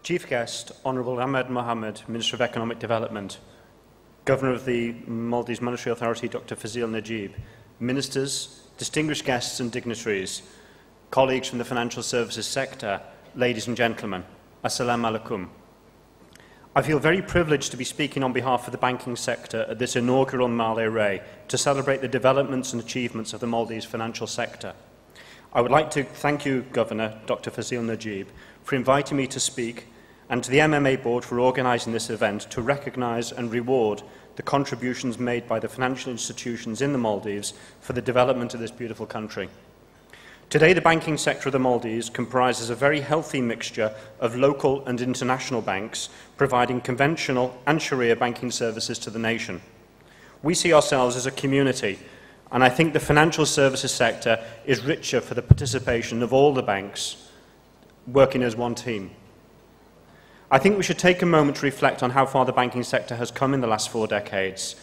Chief Guest, Honourable Ahmed Mohammed, Minister of Economic Development, Governor of the Maldives Monetary Authority, Dr. Fazil Najib, Ministers, distinguished guests and dignitaries, colleagues from the financial services sector, ladies and gentlemen, Assalamu alaikum. I feel very privileged to be speaking on behalf of the banking sector at this inaugural Maalee Ray to celebrate the developments and achievements of the Maldives financial sector. I would like to thank you, Governor Dr. Fazil Najib, for inviting me to speak, and to the MMA Board for organising this event to recognise and reward the contributions made by the financial institutions in the Maldives for the development of this beautiful country. Today, the banking sector of the Maldives comprises a very healthy mixture of local and international banks, providing conventional and Sharia banking services to the nation. We see ourselves as a community, and I think the financial services sector is richer for the participation of all the banks working as one team. I think we should take a moment to reflect on how far the banking sector has come in the last 4 decades.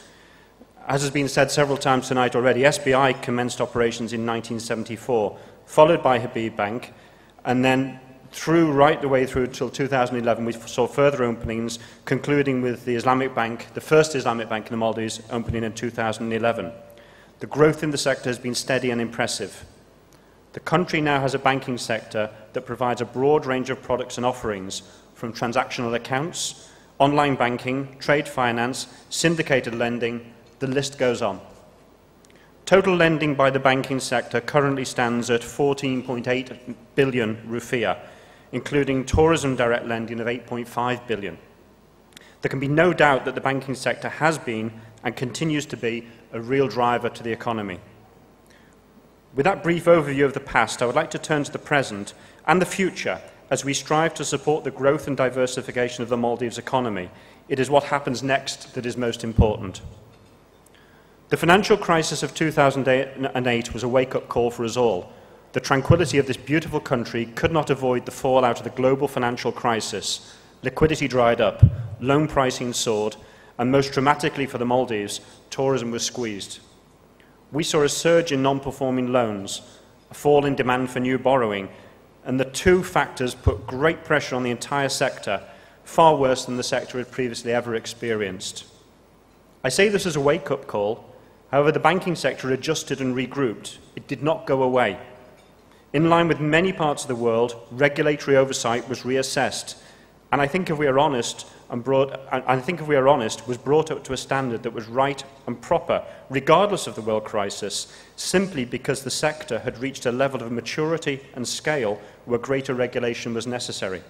As has been said several times tonight already, SBI commenced operations in 1974, followed by Habib Bank, and then right the way through until 2011, we saw further openings, concluding with the Islamic Bank, the first Islamic bank in the Maldives, opening in 2011. The growth in the sector has been steady and impressive. The country now has a banking sector that provides a broad range of products and offerings, from transactional accounts, online banking, trade finance, syndicated lending, the list goes on. Total lending by the banking sector currently stands at 14.8 billion rupiah, including tourism direct lending of 8.5 billion. There can be no doubt that the banking sector has been and continues to be a real driver to the economy. With that brief overview of the past, I would like to turn to the present and the future as we strive to support the growth and diversification of the Maldives economy. It is what happens next that is most important. The financial crisis of 2008 was a wake-up call for us all. The tranquility of this beautiful country could not avoid the fallout of the global financial crisis. Liquidity dried up, loan pricing soared, and most dramatically for the Maldives, tourism was squeezed. We saw a surge in non-performing loans, a fall in demand for new borrowing, and the two factors put great pressure on the entire sector, far worse than the sector had previously ever experienced. I say this as a wake-up call. However, the banking sector adjusted and regrouped. It did not go away. In line with many parts of the world, regulatory oversight was reassessed, and I think if we are honest, was brought up to a standard that was right and proper, regardless of the world crisis, simply because the sector had reached a level of maturity and scale where greater regulation was necessary.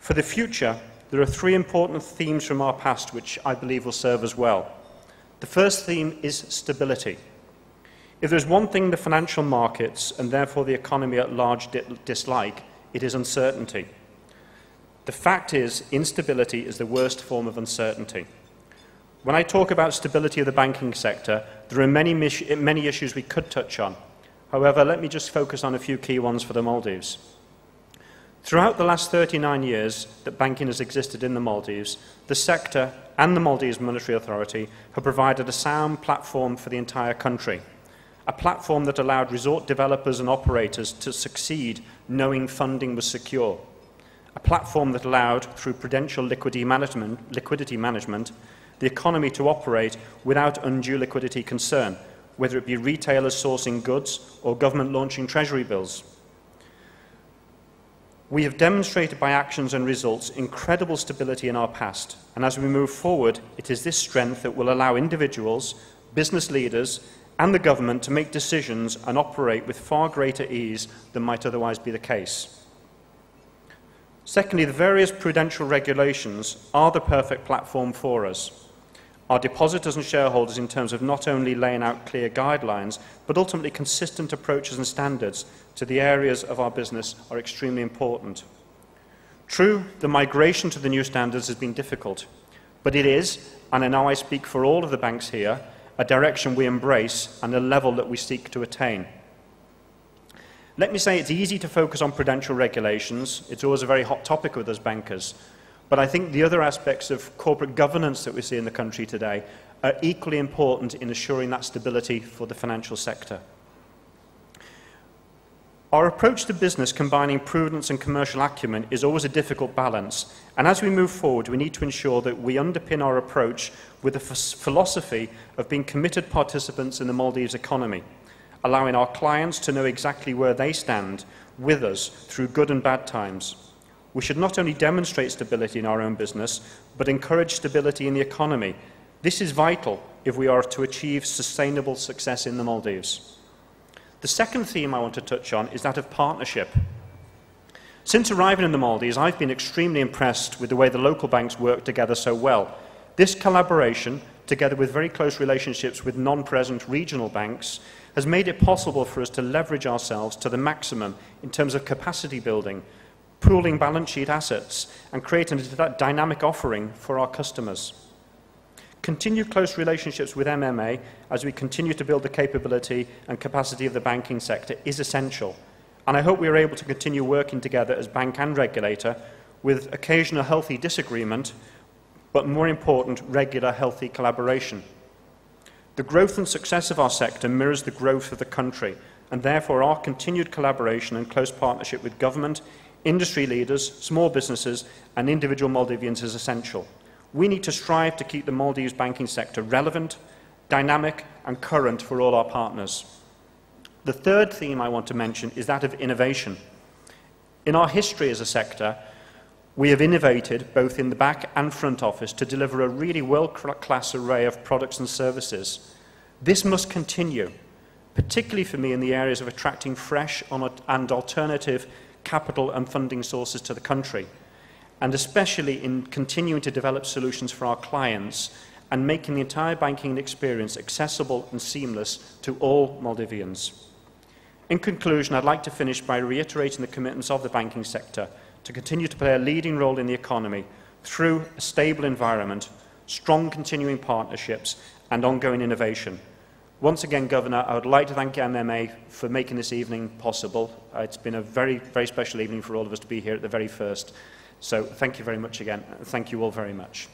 For the future, there are 3 important themes from our past which I believe will serve us well. The first theme is stability. If there's one thing the financial markets, and therefore the economy at large, dislike, it is uncertainty. The fact is, instability is the worst form of uncertainty. When I talk about stability of the banking sector, there are many issues we could touch on. However, let me just focus on a few key ones for the Maldives. Throughout the last 39 years that banking has existed in the Maldives, the sector and the Maldives Monetary Authority have provided a sound platform for the entire country, a platform that allowed resort developers and operators to succeed knowing funding was secure, a platform that allowed, through prudential liquidity management, the economy to operate without undue liquidity concern, whether it be retailers sourcing goods or government launching treasury bills. We have demonstrated by actions and results incredible stability in our past, and as we move forward, it is this strength that will allow individuals, business leaders, and the government to make decisions and operate with far greater ease than might otherwise be the case. Secondly, the various prudential regulations are the perfect platform for us. Our depositors and shareholders, in terms of not only laying out clear guidelines, but ultimately consistent approaches and standards to the areas of our business are extremely important. True, the migration to the new standards has been difficult, but it is, and I know I speak for all of the banks here, a direction we embrace and a level that we seek to attain. Let me say it's easy to focus on prudential regulations. It's always a very hot topic with us bankers. But I think the other aspects of corporate governance that we see in the country today are equally important in assuring that stability for the financial sector. Our approach to business, combining prudence and commercial acumen, is always a difficult balance, and as we move forward, we need to ensure that we underpin our approach with a philosophy of being committed participants in the Maldives economy, allowing our clients to know exactly where they stand with us through good and bad times. We should not only demonstrate stability in our own business, but encourage stability in the economy. This is vital if we are to achieve sustainable success in the Maldives. The second theme I want to touch on is that of partnership. Since arriving in the Maldives, I've been extremely impressed with the way the local banks work together so well. This collaboration, together with very close relationships with non-present regional banks, has made it possible for us to leverage ourselves to the maximum in terms of capacity building, pooling balance sheet assets, and creating a dynamic offering for our customers. Continued close relationships with MMA as we continue to build the capability and capacity of the banking sector is essential, and I hope we are able to continue working together as bank and regulator with occasional healthy disagreement, but more important, regular healthy collaboration. The growth and success of our sector mirrors the growth of the country, and therefore our continued collaboration and close partnership with government, industry leaders, small businesses and individual Maldivians is essential. We need to strive to keep the Maldives banking sector relevant, dynamic and current for all our partners. The third theme I want to mention is that of innovation. In our history as a sector, we have innovated both in the back and front office to deliver a really world-class array of products and services. This must continue, particularly for me in the areas of attracting fresh and alternative capital and funding sources to the country, and especially in continuing to develop solutions for our clients and making the entire banking experience accessible and seamless to all Maldivians. In conclusion, I'd like to finish by reiterating the commitments of the banking sector to continue to play a leading role in the economy through a stable environment, strong continuing partnerships and ongoing innovation. Once again, Governor, I would like to thank MMA for making this evening possible. It's been a very, very special evening for all of us to be here at the very first. So thank you very much again. Thank you all very much.